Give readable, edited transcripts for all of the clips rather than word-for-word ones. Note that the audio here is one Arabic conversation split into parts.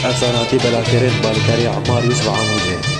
حسناتی بلاکرین بالکاری عمار یوسف عاموجه.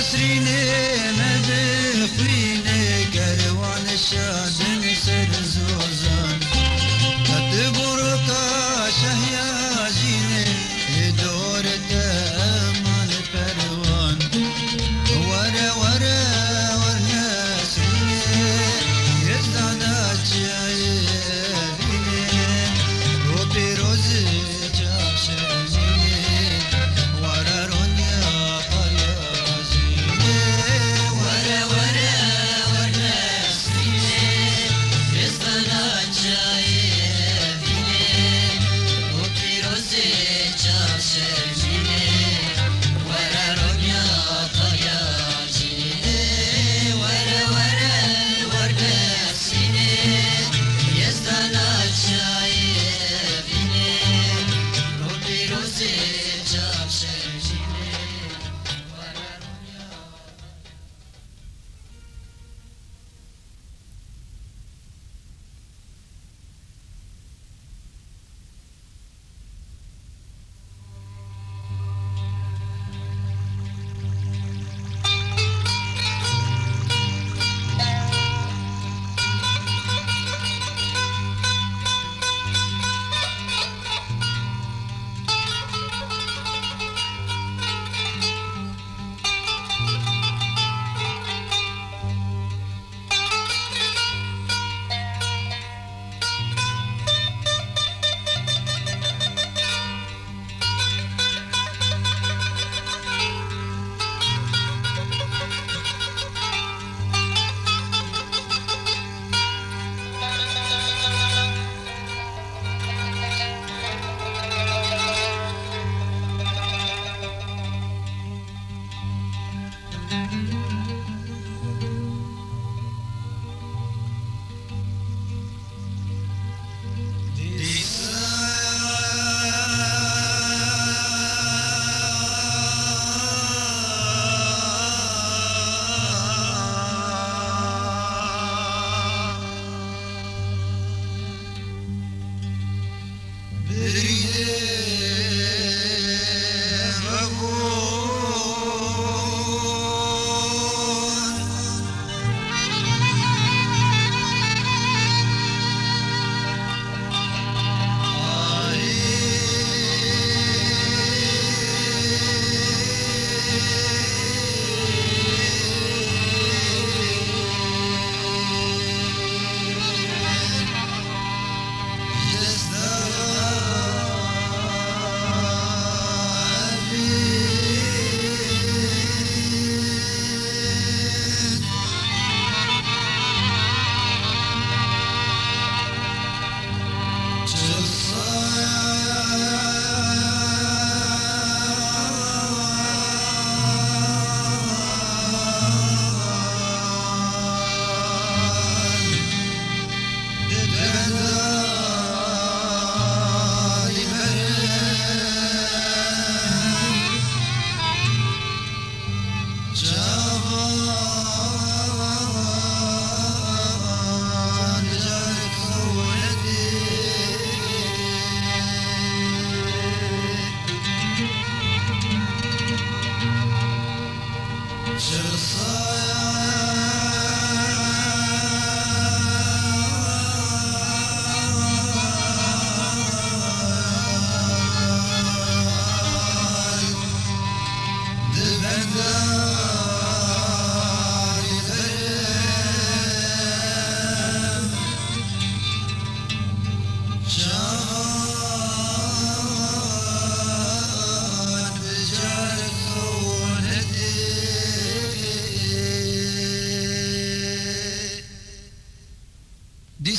نسرینه مدخوینه گروان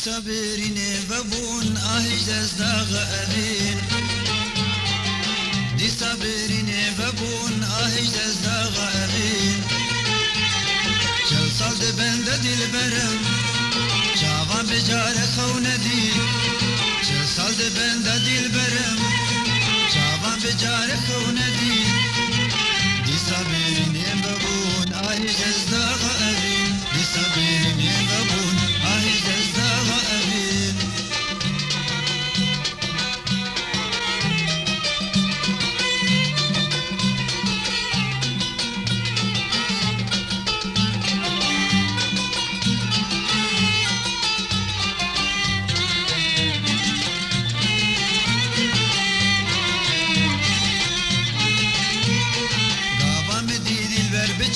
صابرين بابون آهج دزداغ أمين دي صابرين بابون آهج دزداغ أمين شل صال دبند دل برم شعبان بجار خوندي شل صال دبند دل برم شعبان بجار خوندي دي صابرين بابون آهج دزداغ أمين دي صابرين بابون آهج دزداغ أمين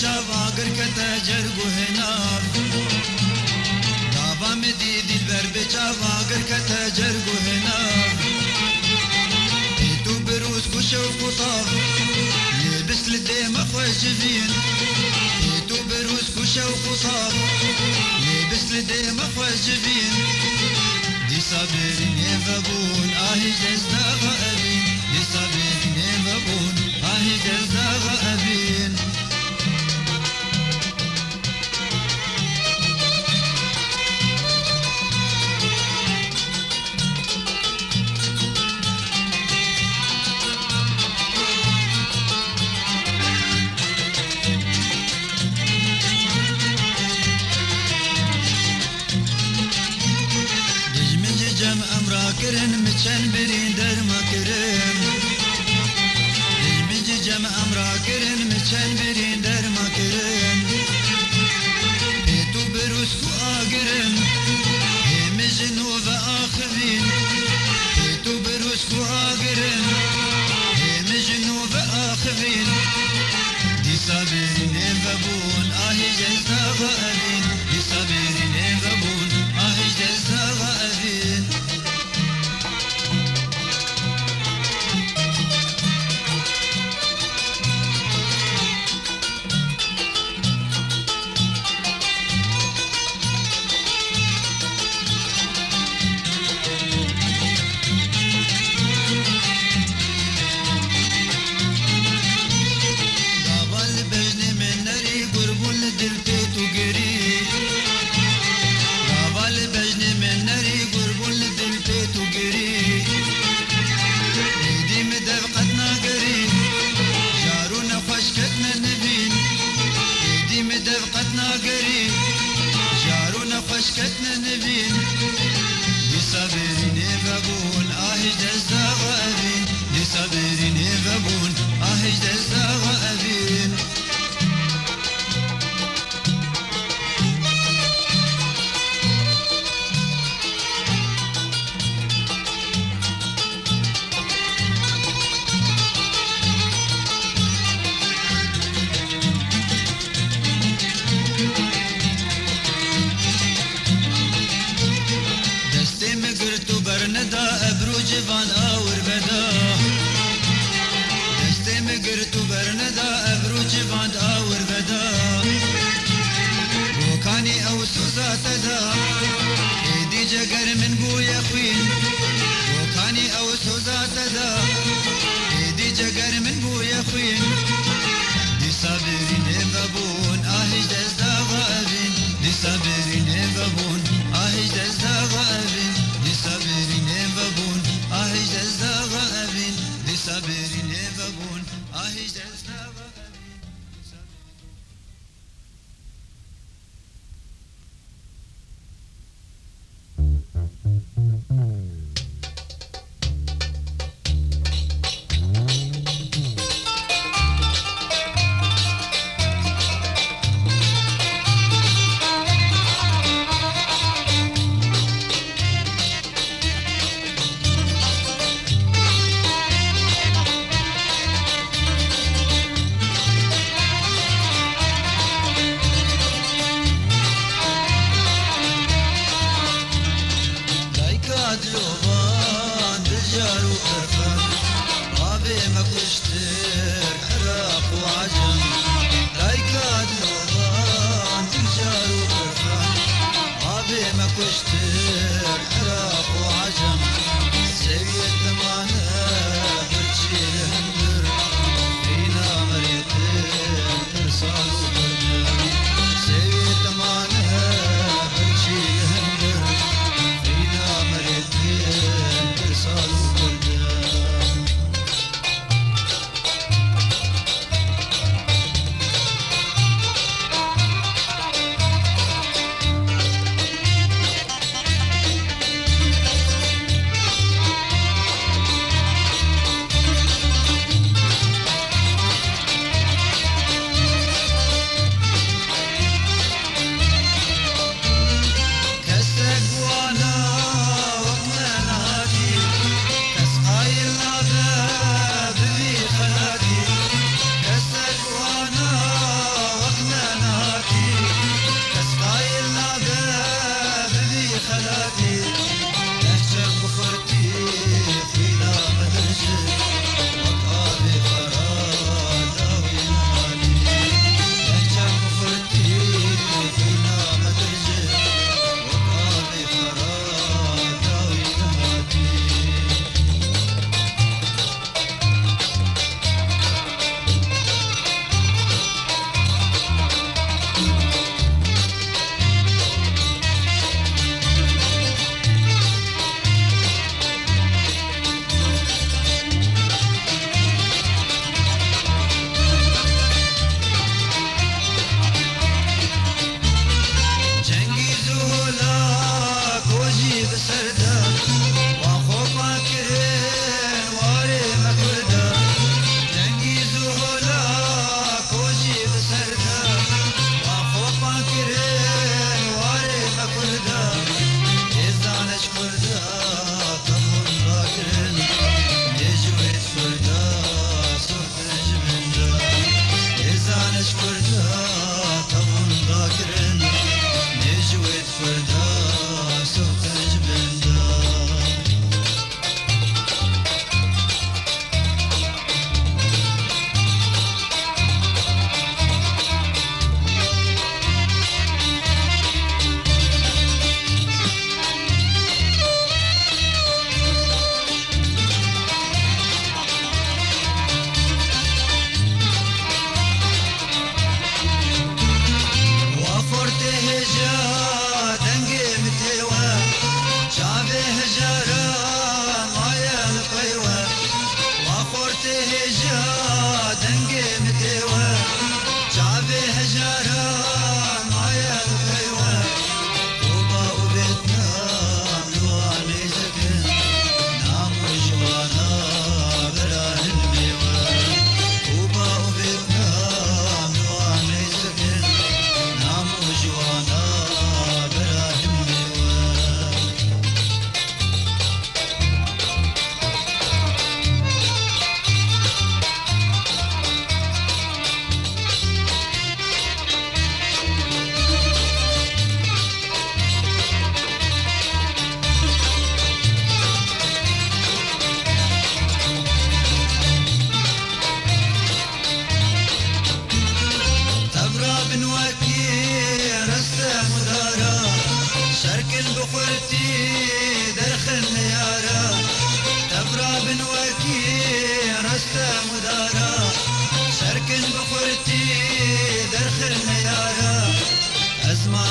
چاواگر کتاجر گوهناب دابا می دیدی بر بچاواگر کتاجر گوهناب تو بروز گوشه و قطاب لبس لدیم خوش جوین تو بروز گوشه و قطاب لبس لدیم خوش جوین دی صابرین بابون آهی جزداغ أبين دی صابرین بابون آهی جزداغ أبين کرن مچن برین در ما کرن دجمج جمع امرا کرن مچن برین در ما کرن تو بروز کو آگرن هم جنو و آخرین تو بروز کو آگرن هم جنو و آخرین دی صابرین بابون آهی جزداغ أبين دی صابرین بابون آهی جزداغ أبين قريب جارونا خشكتنا نبين دي صابرين بابون آهج الزاغ أبين دي صابرين بابون آهج الزاغ أبين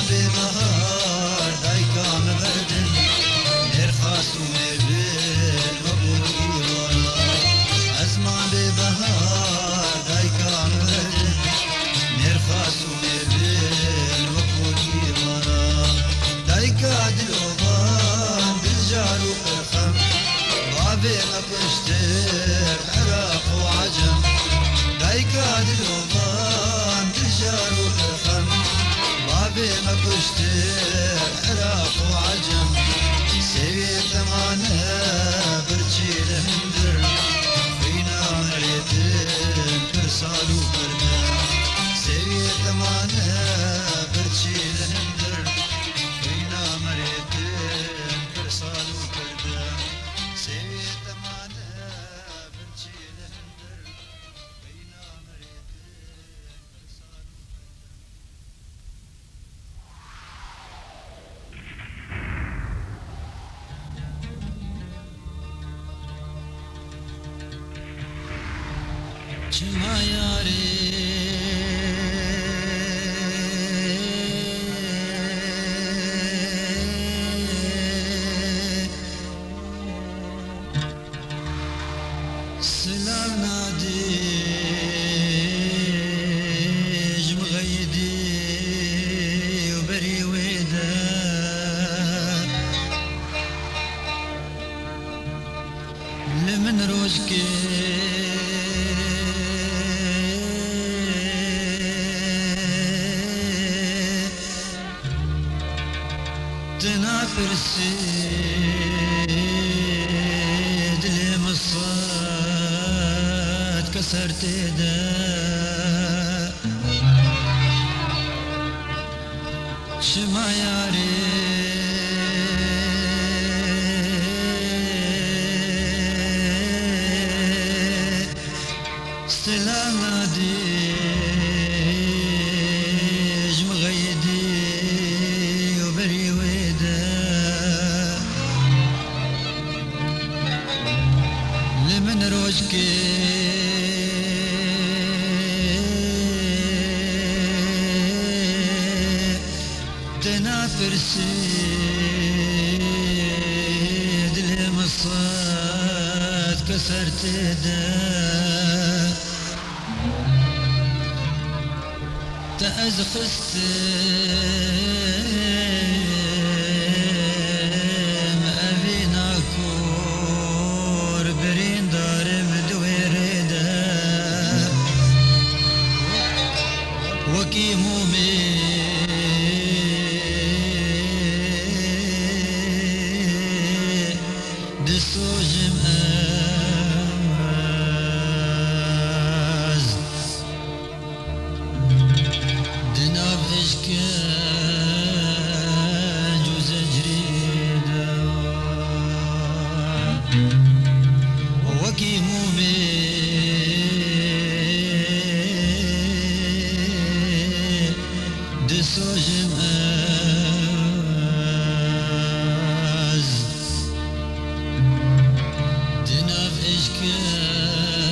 ببهار دايكا مبردن نرخص ونبل وابوكي ورا اسمع ببهار دايكا مبردن نرخص ونبل وابوكي ورا دايكا دلوبان بالجار وقرخم بابي مبشتر عراق وعجم دايكا دلوبان بالجار وقرخم بابي مبشتر عراق وعجم سيوي ثمانة برجي لهندر فينا مريتن كرسال وبردن سيوي ثمانة برجي لهندر فينا مريتن كرسال وبردن سيوي ثمانة برجي لهندر فينا مريتن كرسال چما یاری سلام نادي جمغيدي وبري ويدا لمن روجكي تنافرسي دلي مصاد كسرت دا شما ياري سلام نادي جمغيدي وبري ويدا لمن روجكي تنافرسي دلي مصاد كسرت دا تأزخستم أبينا كور برين دارم دويردا وكيمومي دسوجم أز دناب إشكان جوز جريدا وكي مومي دسوجم أز دناب إشكان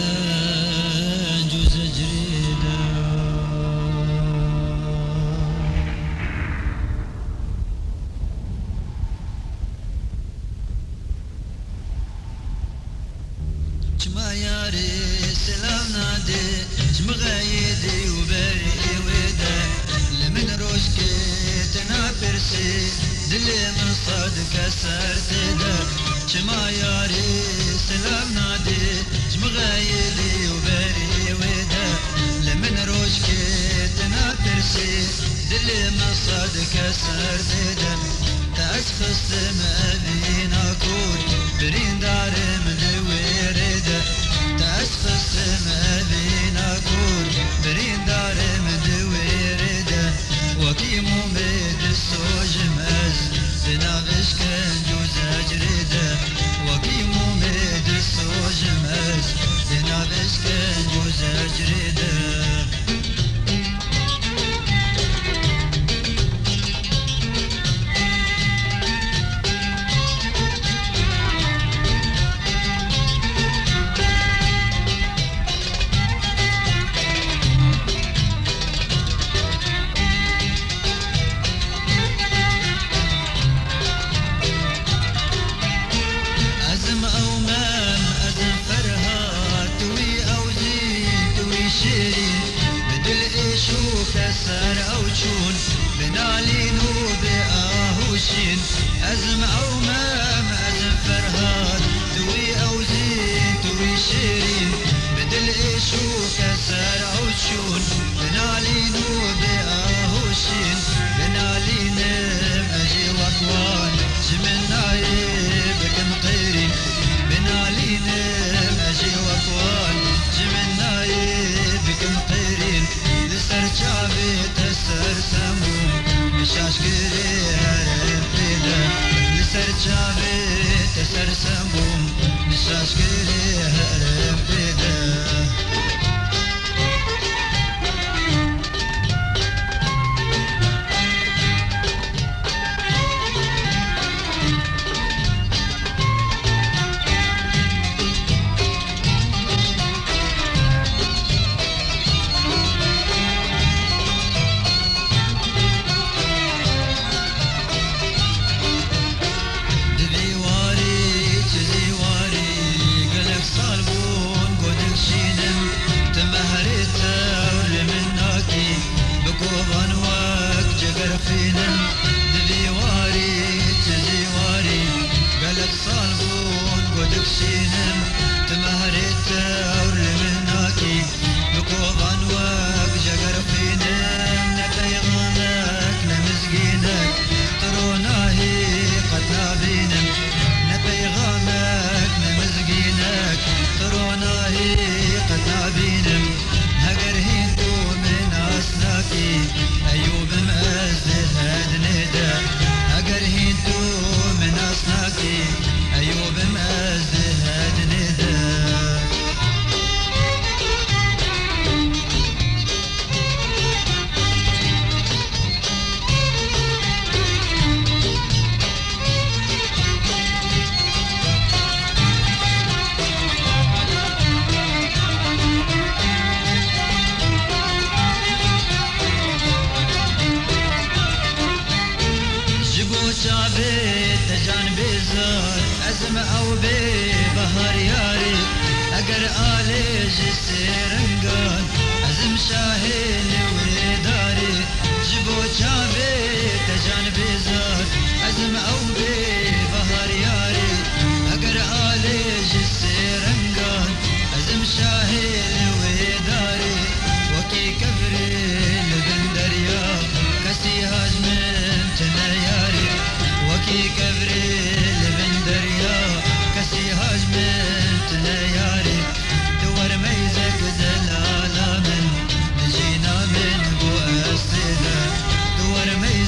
جوز جريدا چما یاری سلام نادي جمغايدي وبري ودا لمن روشكي تنافرسي دلي من صادق سرت دا چما یاری سلام نادي جمغايدي وبري ودا لمن روشكي تنافرسي دلي من صادق سرت دا تأسخس ما بينا كل برين دارم دويردا تأسخس ما بينا كل برين دارم دويردا وكيمو ميد السوج مز بناغش كان جوز أجردا وكيمو ميد السوج مز بناغش كان جوز أجردا كسر أو تشون بنالين وبأهوشين أزم أو مام أزم فرهاد توي أو زين توي شيرين بدل إيشو كسر أو تشون بنالين وبأهوشين بنالين أجي وكوان جمن نايب كم قيرين بنالين أجي وكوان جمن نايب كم قيرين لسر شعبي تسر سموم مشاش كري هرب بيدا لسر شعبي تسر سموم مشاش كري هرب بيدا أزم أو ببهر ياري أقر آلج سيرنقان أزم شاهين وداري جبو شابي تجان بزار أزم أو ببهر ياري أقر آلج سيرنقان أزم شاهين وداري وكي كفري لبن دريا كسي هاجمن تنياري وكي كفري دور ميزك زلالا من نجينا من بو أسدا دور ميزك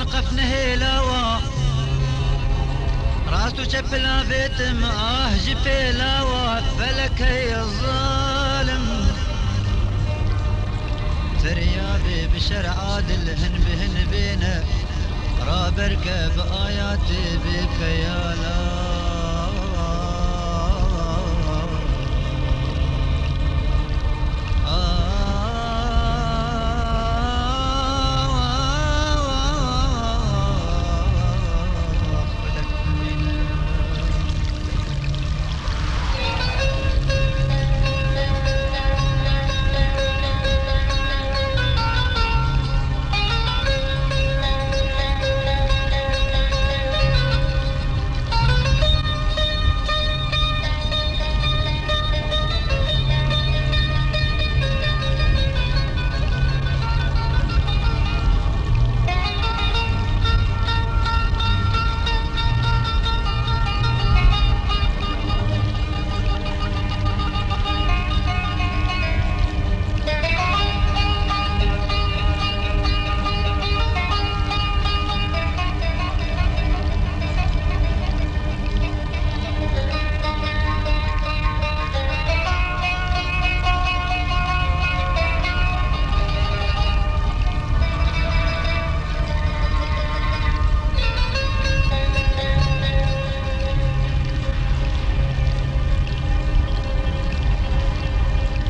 وقف نهيلاوا راسو شبلا بيتم جفيلاوا فلك هي الظالم تريابي بشرع عادل هن بهن بينا رابرك بآياتي بخيالا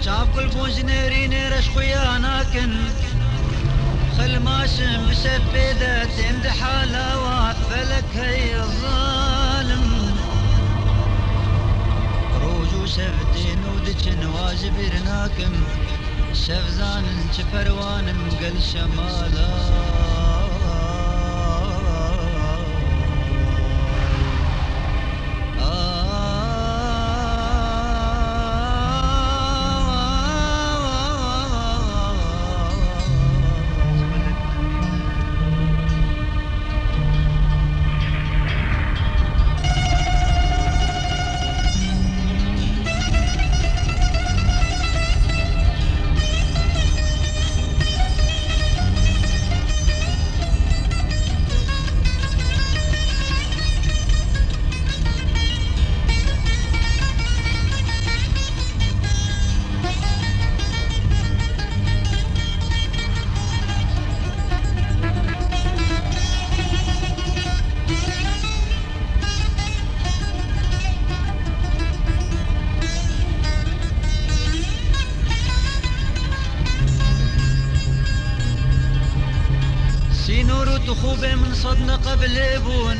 شاف البونجنيرين رش خياناكن خل ماشم مشبدة تمدح حلاوة فلك هي الظالم روجو شفتين ودجن واجب رناكم شفزان شفروان مقل شمالا سينور وتخوبة من صدنا قبل يبون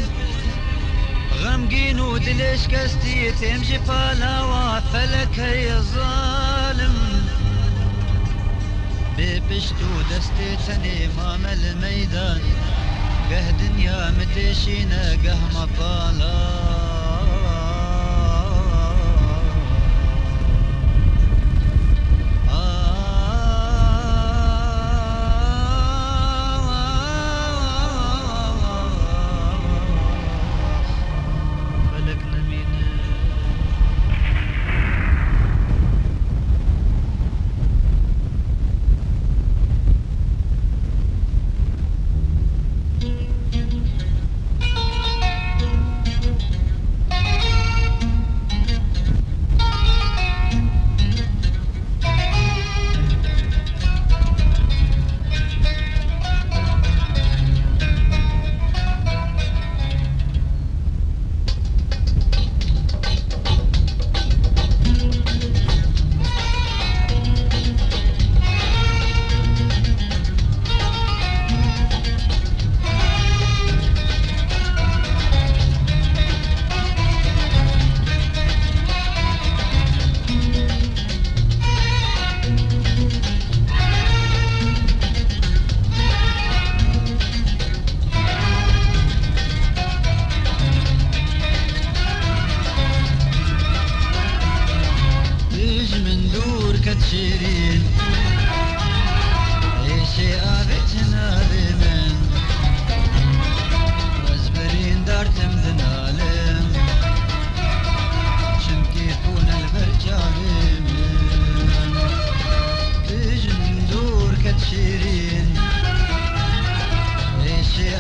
غمقين ودليش كستي تمشي فلاوة فلك هي الظالم ببشتو دستي تني مام الميدان قه دنيا متشينا قه مطالا شيرين ايشي ابتنا بمن وزبرين دارتم دنالم شمكيفون البرجالم تجن دور كتشيرين ايشي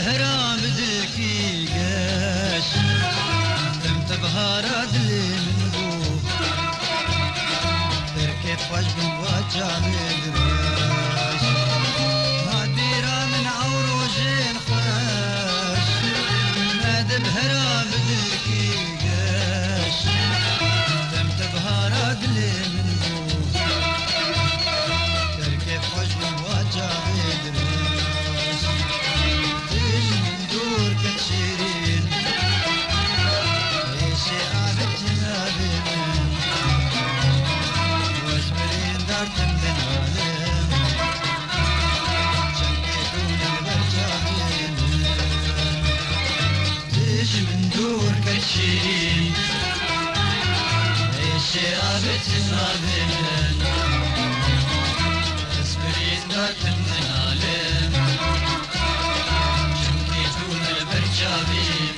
بهرام بدلكي قاش تمت بهارات اللي من بوه بركب وجب وجع مدراش هاديرا من عوروج الخاش ماد بهرام بدلكي قاش تمت بهارات اللي من بوه بركب وجب وجع مدراش تجي من دور كتشيرين ايشي عبتنا بمن واجبرين دارتم بن عالم شنكتون البرجابين تجي من دور كتشيرين ايشي عبتنا بمن واجبرين دارتم بن عالم شنكتون البرجابين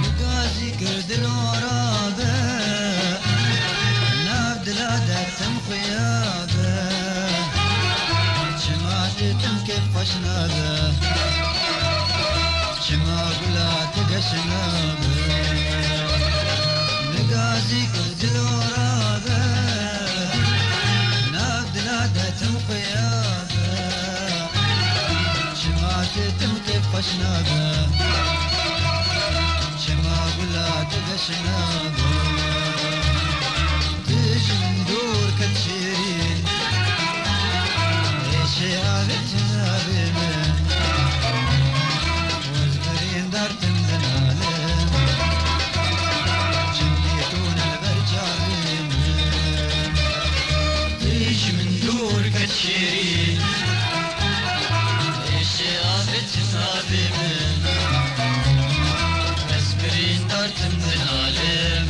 مقازي كرد الورابة نابد لا تم خيابة جماعة تم كيف فشنابة جماعة لا تقشنابة مقازي كرد الورابة نابد لا تم خيابة جماعة تم كيف فشنابة شما ولا تقشنا تجي من دور كتشيرين ايشي عبتنا بمن وزبرين دارتم بنالم شميتون البرجابين تجي من دور كتشيرين ايشي عبتنا بمن اسبرين دارتم من عالم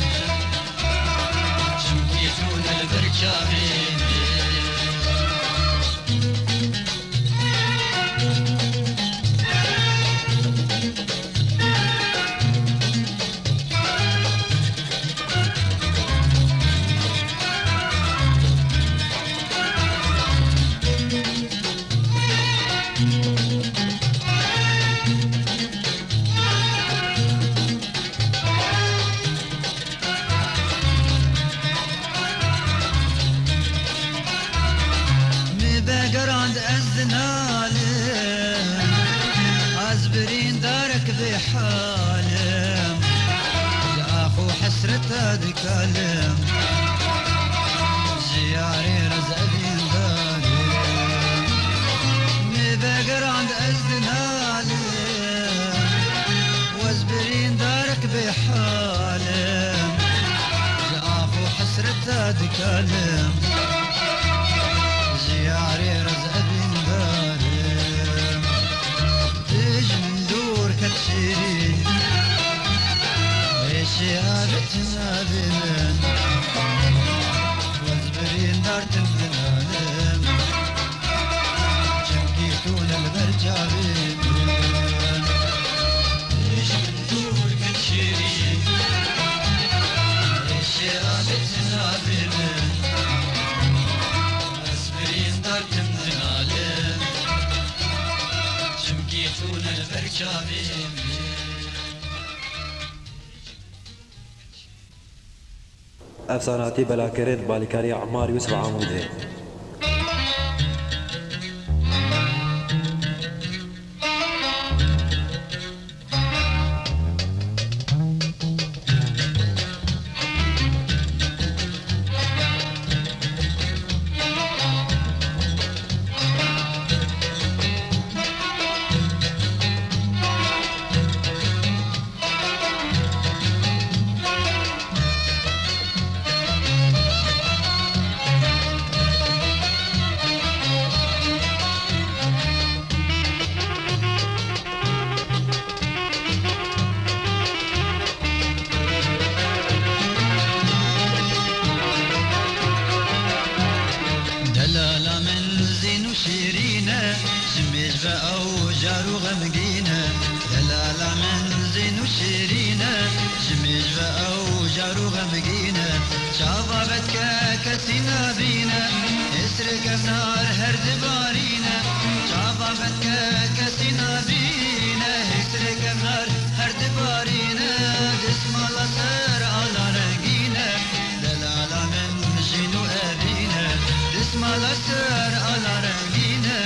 شمكيتون البرجابين بقر عند الزنالم عزبرين دارك بحالم يا اخو حسرته ذكالم زياري رزقين دارم بقر عند الزنالم وزبرين دارك بحالم يا اخو حسرته ذكالم زياري رزق بن بارم تجي من دور كتشيرين ايشي عبتنا بمن وزبرين دارتم بنالم شمكيتون البرجابين تجي من دور كتشيرين ايشي عبتنا بمن دارتم من عالم شمكيتون البرجابين افساناتی بلاکرین بالکاری عمار یوسف عاموده. بشار وغمقينا شافت كسينا بينا اسرق بنار هرد بارينا شافت كسينا بينا اسرق بنار هرد بارينا جسم الله سر على رقينا دلالة من جنو أبينا جسم الله سر على رقينا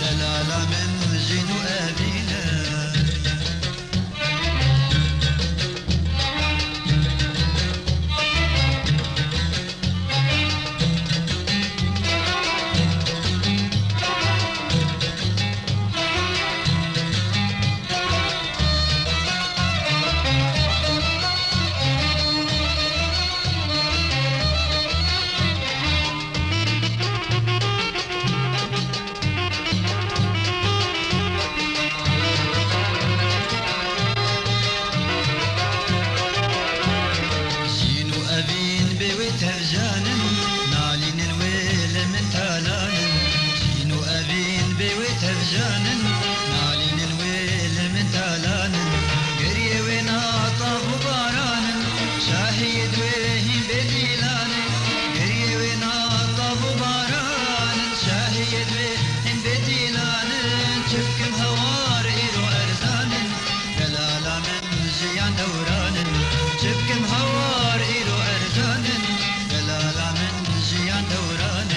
دلالة من جنو أبينا جانن نالين الويل من تالان قريه وين طاف باران شاهد وين بديلان قريه وين طاف باران شاهد وين بديلان شفكم هوار إيرو أرزان دلالة من زيان دوران شفكم هوار إيرو أرزان دلالة من زيان دوران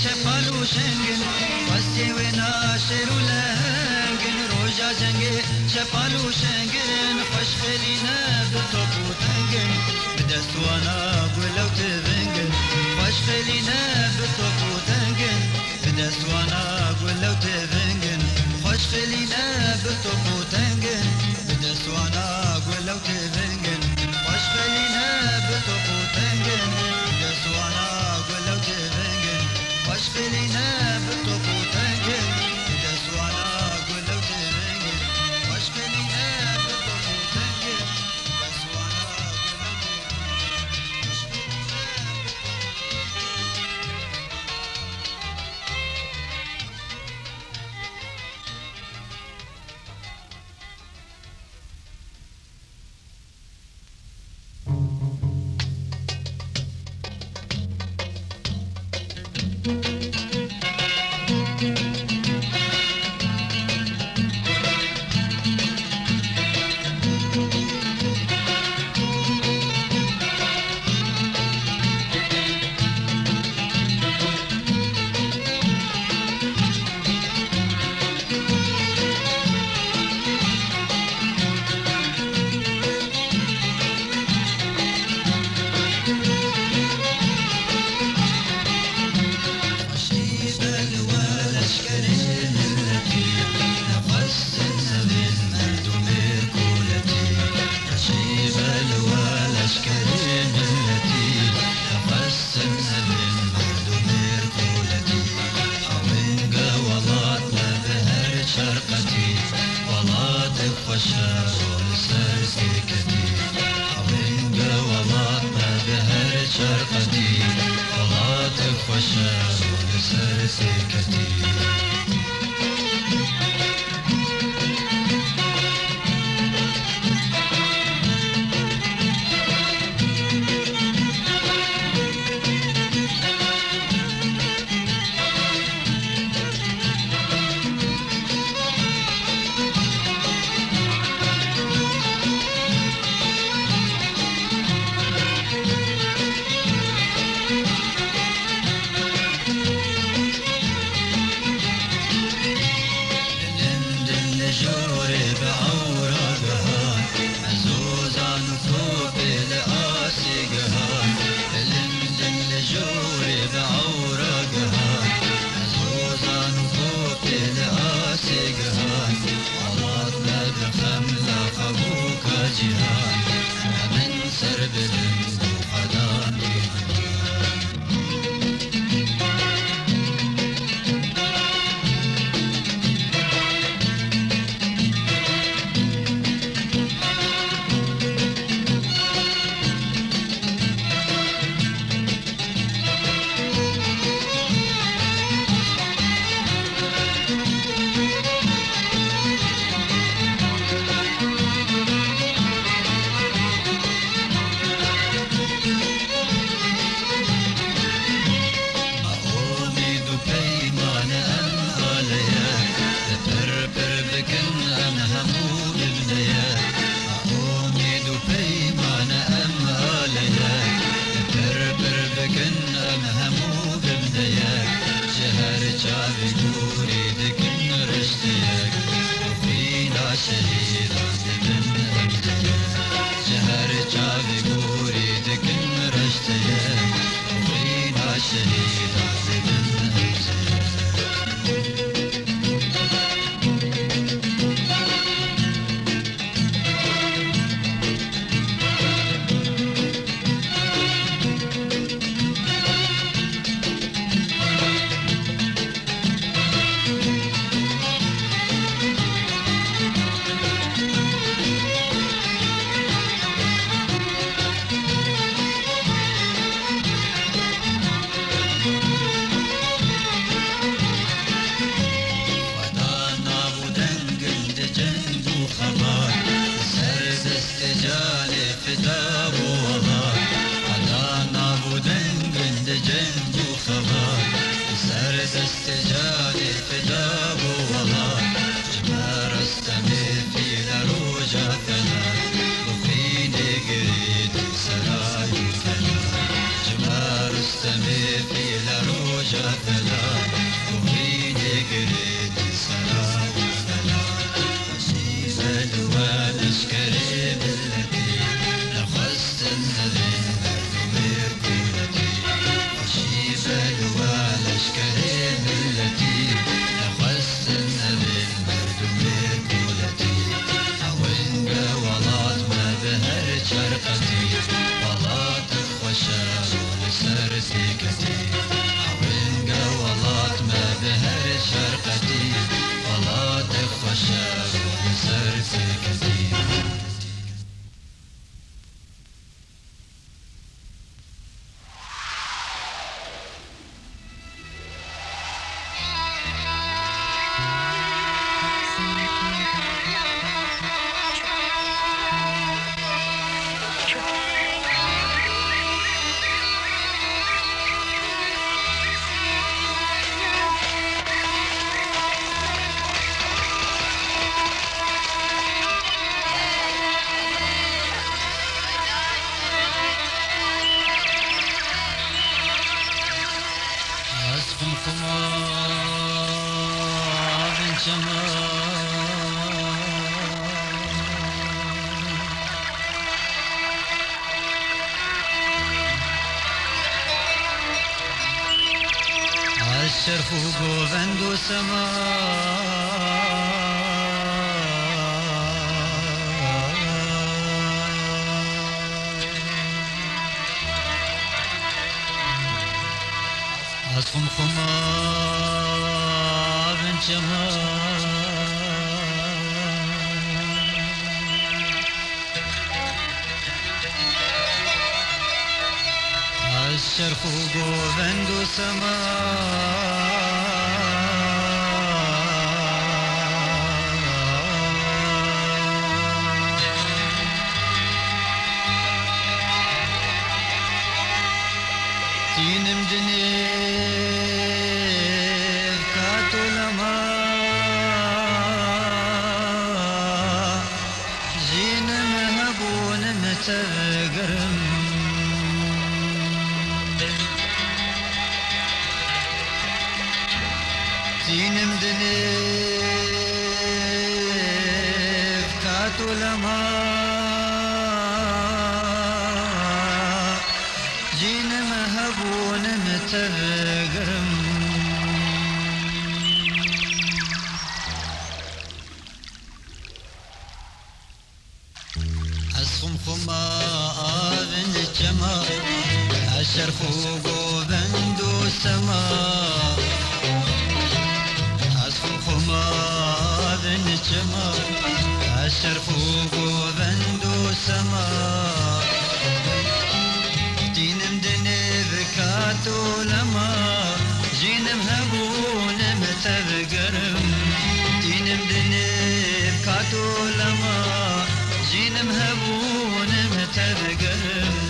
شفالو شنگن فستی و ناشرو لهنگن روجا جنگی شفالو شنگن خوش خلینا بطوبو تنگن بدستوانا قلو تبنگن خوش خلینا بطوبو تنگن بدستوانا قلو تبنگن خوش خلینا بطوبو تنگن بدستوانا قلو تبنگن خوش خلینا بطوبو تنگن بدستوانا قلو تبنگن خوش خلینا بطوبو تنگن بدستوانا قلو تبنگن خوش خلینا بطوبو تنگن سرسكتي الشرف وجوفند وسماء أصفن خمار بن الشرف وجوفند وسماء دينم دنيف كاتو لما جينا مهبون متقرم دينم دنيف كاتو لما جينا مهبون متقرم أسخم خما آذن الجما الشرف وبند السماء أسخم خما آذن الجما الشرف وبند السماء دينم دنيف كاتو لما جينم هبون متبقرم دينم دنيف كاتو لما جينم هبون متبقرم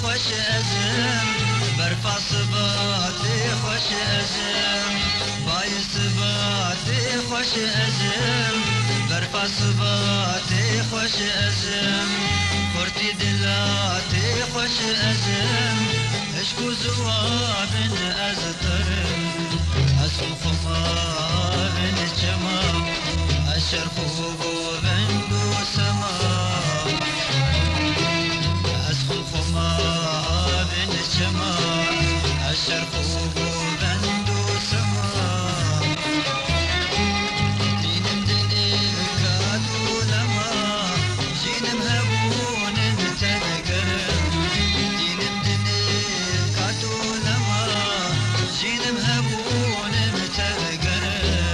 خوش ازم برفع صباتي خوش ازم باي صباتي خوش ازم برفع صباتي خوش ازم خورتي دلاتي خوش ازم اشكو زواب ازترم اسم خمار الجمال الشرف وبندو سما الشرق وبند وسماء دينم دنيك كاتو لما جينم هبون متبقرم دينم دنيك كاتو لما جينم هبون متبقرم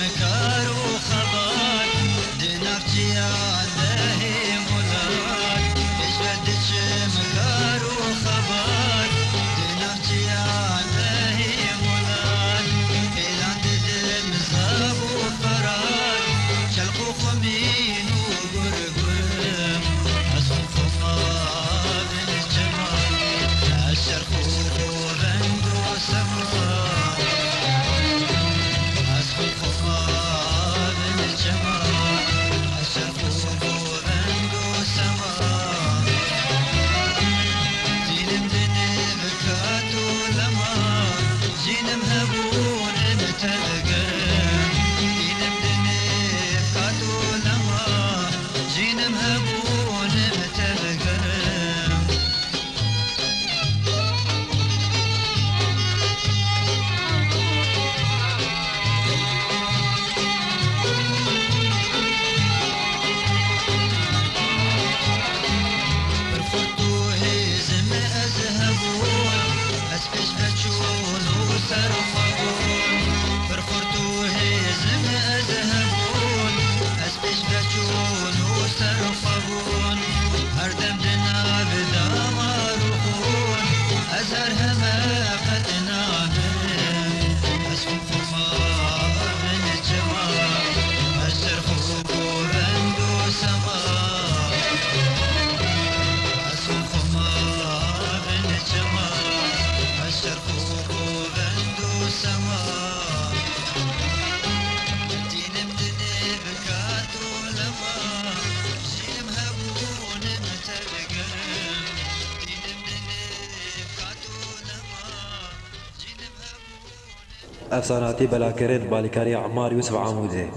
مكار وخبر دنافتي عليه مولاد ايش بدك مكار وخبر دنافتي عليه مولاد اعلان دم زاب وفراد شلقوا خمين وقرقرم اسم خمار الجمال الشرق وبند وسماء افساناتی بلاکرین بالیکاری عمار یوسف عاموده